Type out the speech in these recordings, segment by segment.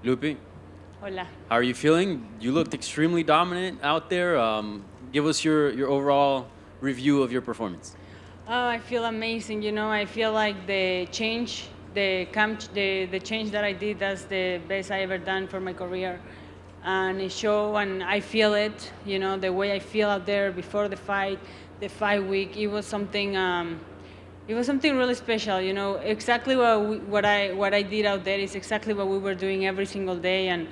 Loopy, Hola. how are you feeling? You looked extremely dominant out there. Give us your overall review of your performance. Oh, I feel amazing. I feel like the change that I did, that's the best I ever done for my career. And it show, and I feel it, the way I feel out there before the fight week, it was something really special, exactly what I did out there is exactly what we were doing every single day. And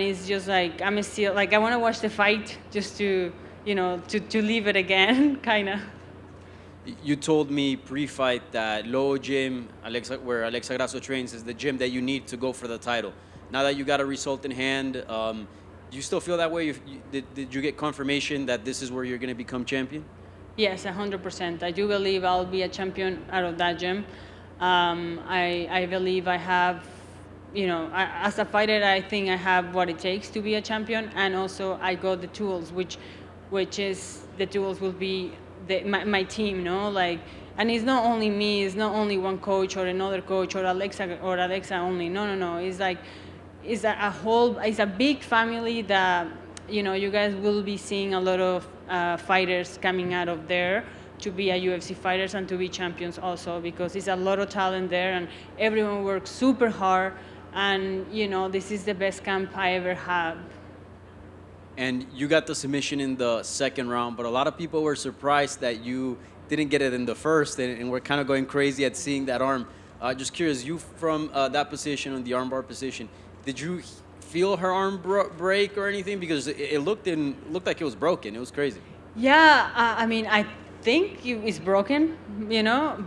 it's just like, I'm still, like, I want to watch the fight just to live it again, kind of. You told me pre-fight that Low Gym, where Alexa Grasso trains, is the gym that you need to go for the title. Now that you got a result in hand, do you still feel that way? Did you get confirmation that this is where you're going to become champion? Yes, 100%. I do believe I'll be a champion out of that gym. I believe I have, as a fighter, I think I have what it takes to be a champion, and also I got the tools, which is the tools will be my team, no, like, and it's not only me, it's not only one coach or another coach or Alexa only. No, no, no. It's like a whole, it's a big family that you guys will be seeing a lot of fighters coming out of there to be a UFC fighters and to be champions also, because it's a lot of talent there and everyone works super hard. And this is the best camp I ever had. And you got the submission in the second round, but a lot of people were surprised that you didn't get it in the first, and we're kind of going crazy at seeing that arm. Just curious, you from that position, on the armbar position, did you feel her arm break or anything? Because it looked like it was broken. It was crazy. Yeah, I mean, I think it's broken,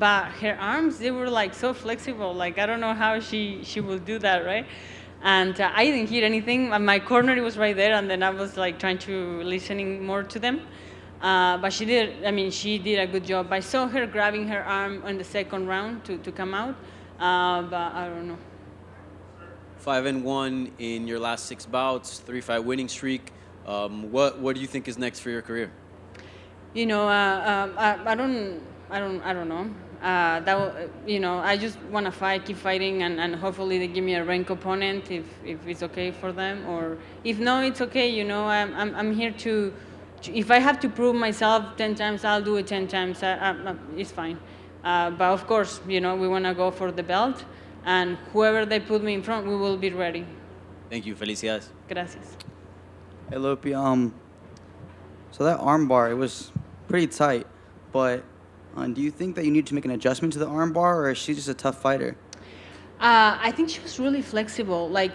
but her arms, they were like so flexible. Like, I don't know how she will do that, right? And I didn't hear anything. My corner, it was right there, and then I was like trying to listening more to them. But she did a good job. I saw her grabbing her arm on the second round to come out, but I don't know. 5-1 in your last 6 bouts, 3-5 winning streak. What do you think is next for your career? I don't know. I just want to fight, keep fighting, and hopefully they give me a ranked opponent if it's okay for them, or if no, it's okay. I'm here to. If I have to prove myself 10 times, I'll do it 10 times. It's fine. But of course, we want to go for the belt, and whoever they put me in front, we will be ready. Thank you. Felicidades. Gracias. Hey, Lopi, so that arm bar, it was pretty tight, but do you think that you need to make an adjustment to the arm bar, or is she just a tough fighter? I think she was really flexible. Like,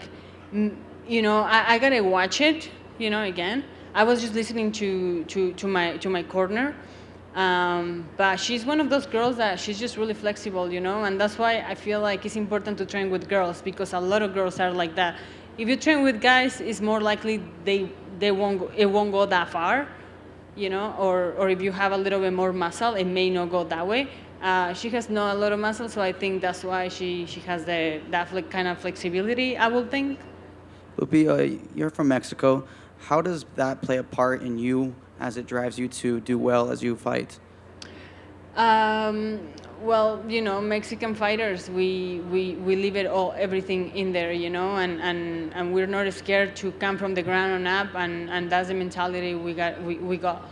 I gotta watch it. Again, I was just listening to my corner, but she's one of those girls that she's just really flexible. And that's why I feel like it's important to train with girls, because a lot of girls are like that. If you train with guys, it's more likely it won't go that far. Or if you have a little bit more muscle, it may not go that way. She has not a lot of muscle, so I think that's why she has kind of flexibility, I would think. Lopi, you're from Mexico. How does that play a part in you as it drives you to do well as you fight? Um, well, Mexican fighters, we leave everything in there, and we're not scared to come from the ground on up, and that's the mentality we got.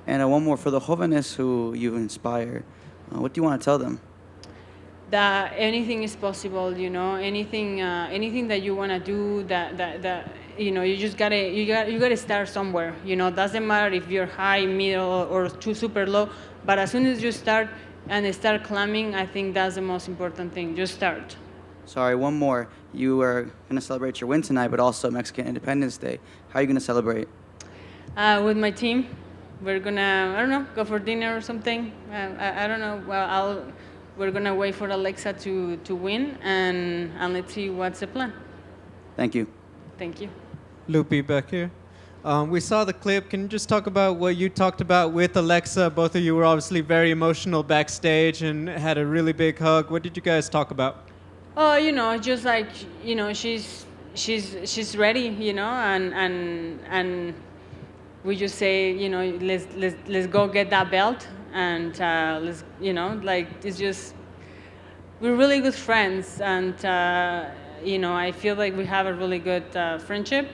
And one more for the jóvenes who you inspire. What do you want to tell them? That anything is possible, anything that you want to do, that you just you gotta start somewhere. Doesn't matter if you're high, middle, or too super low, but as soon as you start and start climbing, I think that's the most important thing. Just start. Sorry, one more. You are going to celebrate your win tonight, but also Mexican Independence Day. How are you going to celebrate? With my team, we're gonna, I don't know, go for dinner or something. I don't know. Well, we're gonna wait for Alexa to win, and let's see what's the plan. Thank you. Thank you. Loopy back here. We saw the clip. Can you just talk about what you talked about with Alexa? Both of you were obviously very emotional backstage and had a really big hug. What did you guys talk about? Oh, just like, she's ready, and we just say, let's go get that belt, and like, it's just, we're really good friends, and I feel like we have a really good friendship,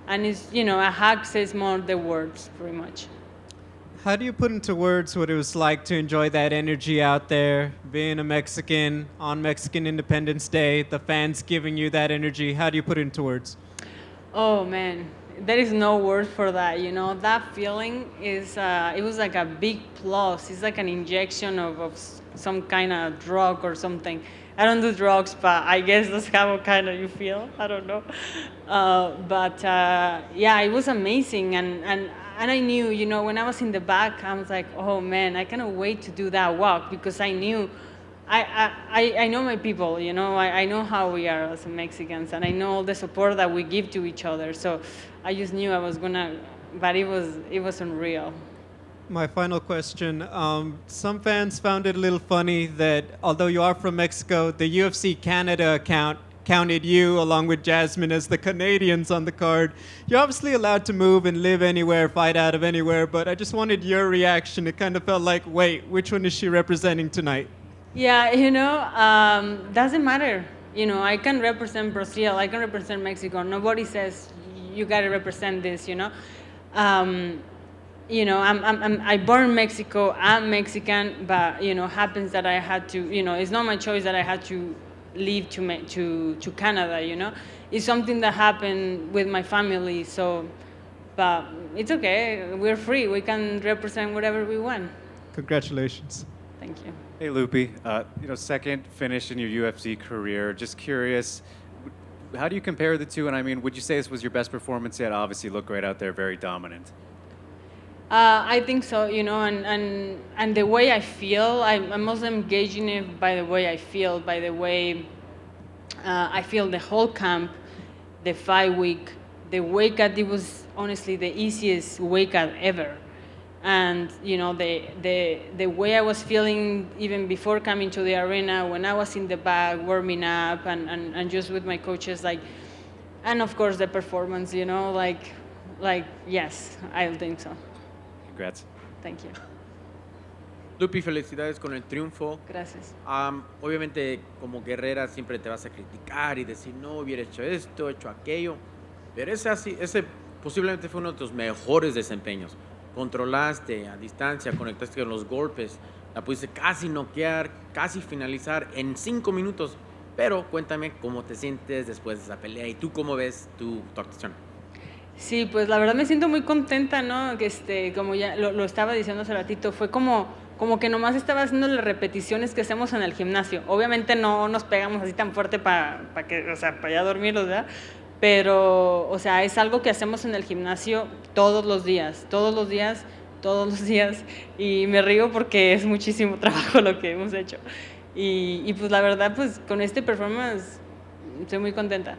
and it's, a hug says more than words, pretty much. How do you put into words what it was like to enjoy that energy out there, being a Mexican on Mexican Independence Day, the fans giving you that energy? How do you put it into words? Oh man, there is no word for that. That feeling is, it was like a big plus. It's like an injection of some kind of drug or something. I don't do drugs, but I guess that's how kind of you feel. I don't know. But yeah, it was amazing. And I knew, when I was in the back, I was like, oh man, I cannot wait to do that walk, because I knew I know my people, I know how we are as Mexicans, and I know all the support that we give to each other. So I just knew I was gonna, but it was unreal. My final question. Some fans found it a little funny that although you are from Mexico, the UFC Canada account counted you along with Jasmine as the Canadians on the card. You're obviously allowed to move and live anywhere, fight out of anywhere, but I just wanted your reaction. It kind of felt like, wait, which one is she representing tonight? Yeah, doesn't matter. I can represent Brazil, I can represent Mexico. Nobody says you gotta represent this. I born in Mexico. I'm Mexican, but happens that I had to. It's not my choice that I had to leave to Canada. It's something that happened with my family. So, but it's okay. We're free. We can represent whatever we want. Congratulations. Thank you. Hey, Loopy. Second finish in your UFC career. Just curious, how do you compare the two? And I mean, would you say this was your best performance yet? Obviously, you look great out there, very dominant. I think so, and the way I feel, I'm also engaging it by the way I feel, by the way I feel the whole camp, the fight week, the weight cut. It was honestly the easiest weight cut ever. And the way I was feeling even before coming to the arena, when I was in the back warming up and just with my coaches, and of course the performance, yes, I think so. Congrats. Thank you. Lupi, felicidades con el triunfo. Gracias. Obviamente, como guerrera siempre te vas a criticar y decir, no, hubiera hecho esto, hecho aquello. Pero ese posiblemente fue uno de tus mejores desempeños. Controlaste a distancia, conectaste con los golpes, la pudiste casi noquear, casi finalizar en 5 minutos. Pero cuéntame cómo te sientes después de esa pelea y tú cómo ves tu actuación. Sí, pues la verdad me siento muy contenta, ¿no? Como ya lo estaba diciendo hace ratito, fue como que nomás estaba haciendo las repeticiones que hacemos en el gimnasio. Obviamente no nos pegamos así tan fuerte para ya dormirlos, ¿verdad? Pero, es algo que hacemos en el gimnasio todos los días, y me río porque es muchísimo trabajo lo que hemos hecho. Y pues la verdad, pues con este performance estoy muy contenta.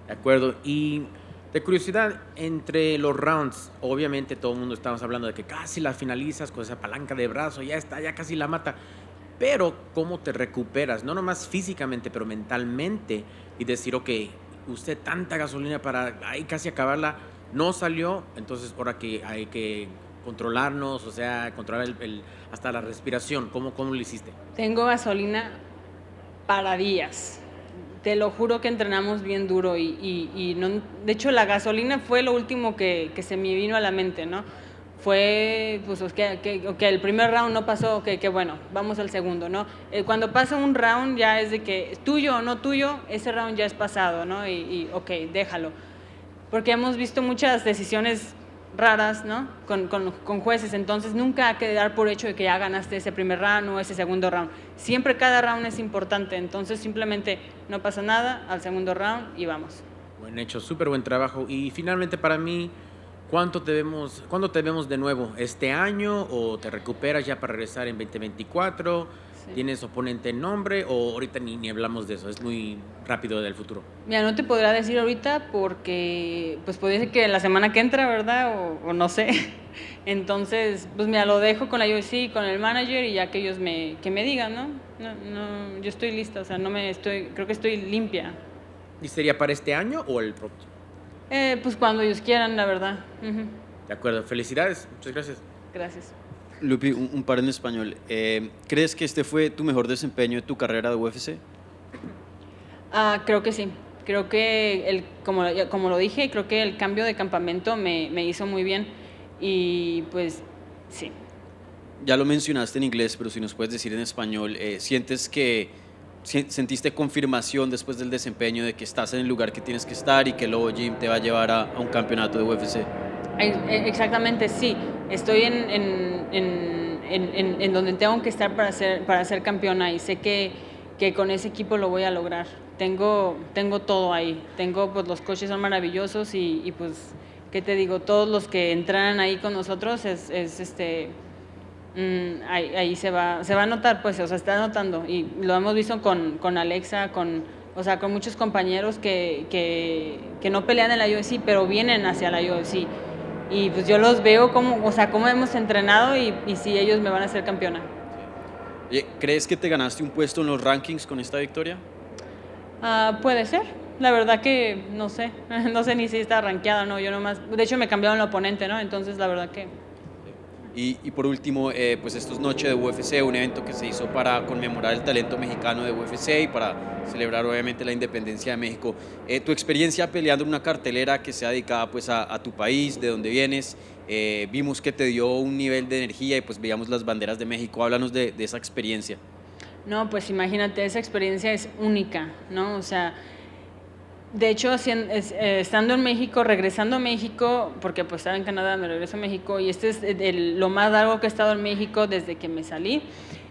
De acuerdo. Y de curiosidad, entre los rounds, obviamente todo el mundo estamos hablando de que casi la finalizas con esa palanca de brazo, ya casi la mata. Pero, ¿cómo te recuperas? No nomás físicamente, pero mentalmente. Y decir, ok, usé tanta gasolina para ahí casi acabarla, no salió, entonces ahora que hay que controlarnos, controlar hasta la respiración. ¿Cómo lo hiciste? Tengo gasolina para días. Te lo juro que entrenamos bien duro y no, de hecho la gasolina fue lo último que se me vino a la mente, ¿no? Fue, pues, el primer round no pasó, que bueno, vamos al segundo, ¿no? Cuando pasa un round ya es de que tuyo o no tuyo, ese round ya es pasado, ¿no? Ok, déjalo. Porque hemos visto muchas decisiones raras, ¿no? Con jueces, entonces nunca hay que dar por hecho de que ya ganaste ese primer round o ese segundo round. Siempre cada round es importante, entonces simplemente no pasa nada, al segundo round y vamos. Buen hecho, súper buen trabajo. Y finalmente para mí, ¿cuándo te vemos de nuevo? ¿Este año o te recuperas ya para regresar en 2024? Sí. ¿Tienes oponente en nombre o ahorita ni hablamos de eso? Es muy rápido del futuro. Mira, no te podrá decir ahorita porque pues puede ser que la semana que entra, ¿verdad? O no sé. Entonces, pues mira, lo dejo con la UFC, con el manager y ya que ellos que me digan, ¿no? No, yo estoy lista, creo que estoy limpia. ¿Y sería para este año o el próximo? Pues cuando ellos quieran, la verdad. Uh-huh. De acuerdo, felicidades, muchas gracias. Gracias. Lupi, un par en español. ¿Crees que este fue tu mejor desempeño de tu carrera de UFC? Creo que sí. Creo que, como lo dije, creo que el cambio de campamento me hizo muy bien y pues sí. Ya lo mencionaste en inglés, pero si nos puedes decir en español, ¿sientes que sentiste confirmación después del desempeño de que estás en el lugar que tienes que estar y que el Lobo Gym te va a llevar a un campeonato de UFC? Exactamente, sí. Estoy en donde tengo que estar para ser campeona y sé que con ese equipo lo voy a lograr. Tengo todo ahí. Tengo, pues los coaches son maravillosos y pues, ¿qué te digo? Todos los que entrenan ahí con nosotros ahí se va a notar, pues, o sea, está notando y lo hemos visto con Alexa, o sea, con muchos compañeros que no pelean en la UFC, pero vienen hacia la UFC. Y pues yo los veo como hemos entrenado y sí, ellos me van a hacer campeona. ¿Crees que te ganaste un puesto en los rankings con esta victoria? Puede ser. La verdad que no sé, no sé ni si está rankeada o no, yo nomás, de hecho me cambiaron el oponente, ¿no? Entonces la verdad que... Y por último, pues esto es Noche de UFC, un evento que se hizo para conmemorar el talento mexicano de UFC y para celebrar obviamente la independencia de México. Tu experiencia peleando en una cartelera que sea dedicada pues a tu país, de donde vienes, vimos que te dio un nivel de energía y pues veíamos las banderas de México. Háblanos de esa experiencia. No, pues imagínate, esa experiencia es única, ¿no? O sea, de hecho, estando en México, regresando a México, porque pues estaba en Canadá, me regreso a México, y este es lo más largo que he estado en México desde que me salí,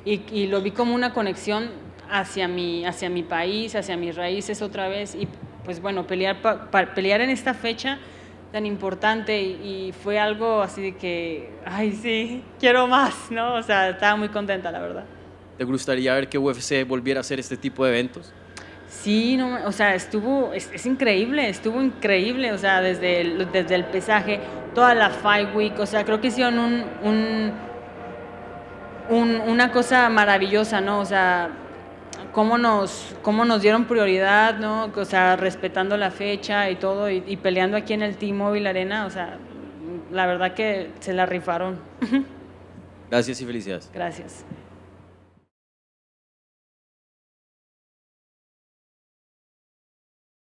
y lo vi como una conexión hacia mi país, hacia mis raíces otra vez, y pues bueno, pelear en esta fecha tan importante, y fue algo así de que, ay sí, quiero más, ¿no? O sea, estaba muy contenta, la verdad. ¿Te gustaría ver que UFC volviera a hacer este tipo de eventos? Sí, no, o sea, es increíble, estuvo increíble, o sea, desde el pesaje, toda la Fight Week, o sea, creo que hicieron una cosa maravillosa, ¿no? O sea, cómo nos dieron prioridad, ¿no? O sea, respetando la fecha y todo, y peleando aquí en el T-Mobile Arena, o sea, la verdad que se la rifaron. Gracias y felicidades. Gracias.